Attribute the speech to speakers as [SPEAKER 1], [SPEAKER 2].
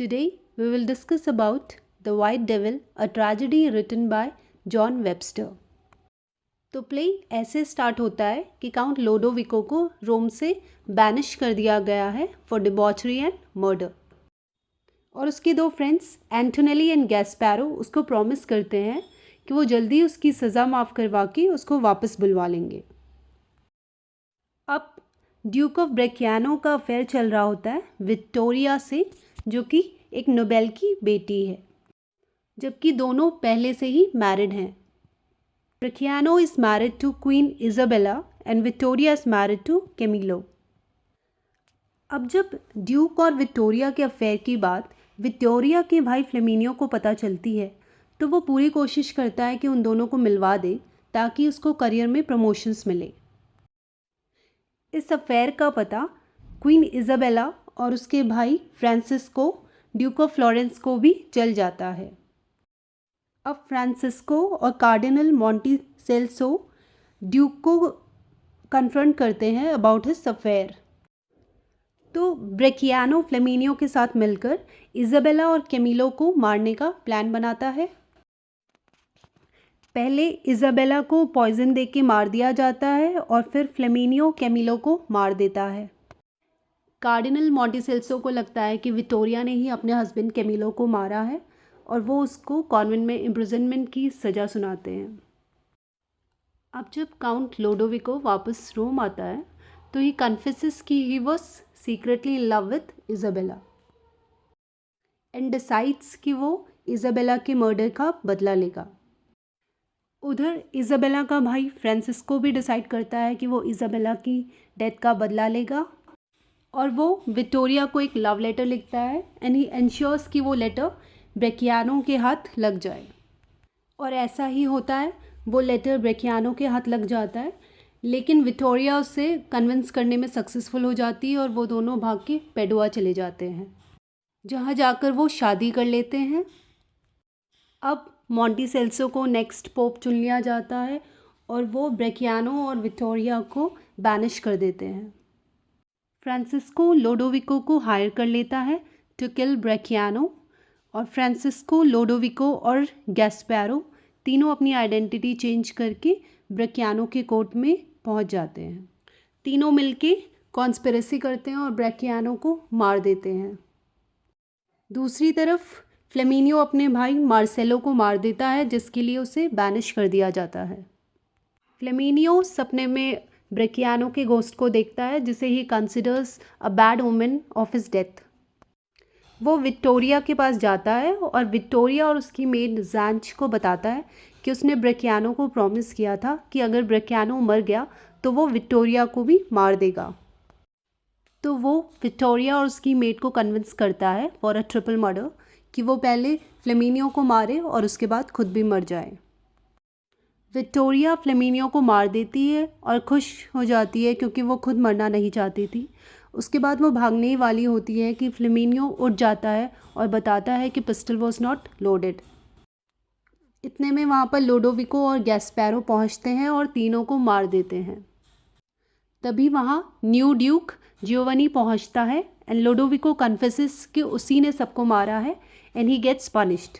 [SPEAKER 1] Today we will discuss about The White Devil, a tragedy written by John Webster. तो play ऐसे start होता है कि count लोडोविको को रोम से बैनिश कर दिया गया है फॉर डिबॉचरी एंड मर्डर, और उसके दो फ्रेंड्स एंटोनेली एंड गैस्पैरो उसको प्रॉमिस करते हैं कि वो जल्दी उसकी सज़ा माफ़ करवा के उसको वापस बुलवा लेंगे. अब ड्यूक ऑफ ब्रेकियानो का अफेयर चल रहा होता है विक्टोरिया से, जो कि एक नोबेल की बेटी है, जबकि दोनों पहले से ही मैरिड हैं. Bracciano is married to Queen Isabella and Victoria is married to Camillo. अब जब ड्यूक और विक्टोरिया के अफेयर की बात विक्टोरिया के भाई फ्लेमिनियो को पता चलती है, तो वो पूरी कोशिश करता है कि उन दोनों को मिलवा दे ताकि उसको करियर में प्रमोशंस मिले. इस अफेयर का पता क्वीन इजाबेला और उसके भाई फ्रांसिस्को ड्यूक ऑफ फ्लोरेंस को भी चल जाता है. अब फ्रांसिस्को और कार्डिनल मॉन्टिसेल्सो ड्यूक को कन्फ्रंट करते हैं अबाउट हिज अफेयर. तो ब्रेकियानो फ्लेमिनियो के साथ मिलकर इजाबेला और कैमिलो को मारने का प्लान बनाता है. पहले इजाबेला को पॉइजन दे के मार दिया जाता है और फिर फ्लेमिनियो कैमिलो को मार देता है. कार्डिनल मॉन्टिसेल्सो को लगता है कि विक्टोरिया ने ही अपने हस्बैंड कैमिलो को मारा है और वो उसको कॉन्वेंट में इम्प्रिजनमेंट की सज़ा सुनाते हैं. अब जब काउंट लोडोविको वापस रोम आता है तो ही कन्फेसेस कि he was secretly in love with Isabella and decides कि वो इजाबेला के मर्डर का बदला लेगा. उधर इजाबेला का भाई फ्रांसिस्को भी डिसाइड करता है कि वो इजाबेला की डेथ का बदला लेगा, और वो विक्टोरिया को एक लव लेटर लिखता है एंड ही एंश्योर्स कि वो लेटर ब्रेकियानो के हाथ लग जाए. और ऐसा ही होता है, वो लेटर ब्रेकियानो के हाथ लग जाता है, लेकिन विक्टोरिया उसे कन्विंस करने में सक्सेसफुल हो जाती है और वो दोनों भाग के पेडुआ चले जाते हैं, जहाँ जाकर वो शादी कर लेते हैं. अब मॉन्टिसेल्सो को नेक्स्ट पोप चुन लिया जाता है और वो ब्रेकियानो और विक्टोरिया को बैनिश कर देते हैं. फ्रांसिस्को लोडोविको को हायर कर लेता है टू किल ब्रेकियानो, और फ्रांसिस्को, लोडोविको और गैस्पैरो तीनों अपनी आइडेंटिटी चेंज करके ब्रेकियानो के कोर्ट में पहुंच जाते हैं. तीनों मिलके कॉन्स्पिरेसी करते हैं और ब्रेकियानो को मार देते हैं. दूसरी तरफ फ्लेमिनियो अपने भाई मार्सेलो को मार देता है, जिसके लिए उसे बैनिश कर दिया जाता है. फ्लेमिनियो सपने में ब्रेकियानो के घोस्ट को देखता है, जिसे he considers a bad omen of his death. वो विक्टोरिया के पास जाता है और विक्टोरिया और उसकी मेड ज़ैंच को बताता है कि उसने ब्रेकियानो को प्रॉमिस किया था कि अगर ब्रेकियानो मर गया तो वो विक्टोरिया को भी मार देगा. तो वो विक्टोरिया और उसकी मेड को कन्विंस करता है फॉर अ ट्रिपल मर्डर कि वो पहले फ्लेमिनियो को मारे और उसके बाद खुद भी मर जाए. विक्टोरिया फ्लेमिनियो को मार देती है और खुश हो जाती है क्योंकि वो खुद मरना नहीं चाहती थी. उसके बाद वो भागने ही वाली होती है कि फ्लेमिनियो उठ जाता है और बताता है कि पिस्टल वॉज नॉट लोडेड. इतने में वहाँ पर लोडोविको और गैस्पैरो पहुँचते हैं और तीनों को मार देते हैं. तभी वहाँ न्यू ड्यूक जियोवनी पहुँचता है एंड लोडोविको कन्फेसेस कि उसी ने सबको मारा है एंड ही गेट्स पनिश्ड.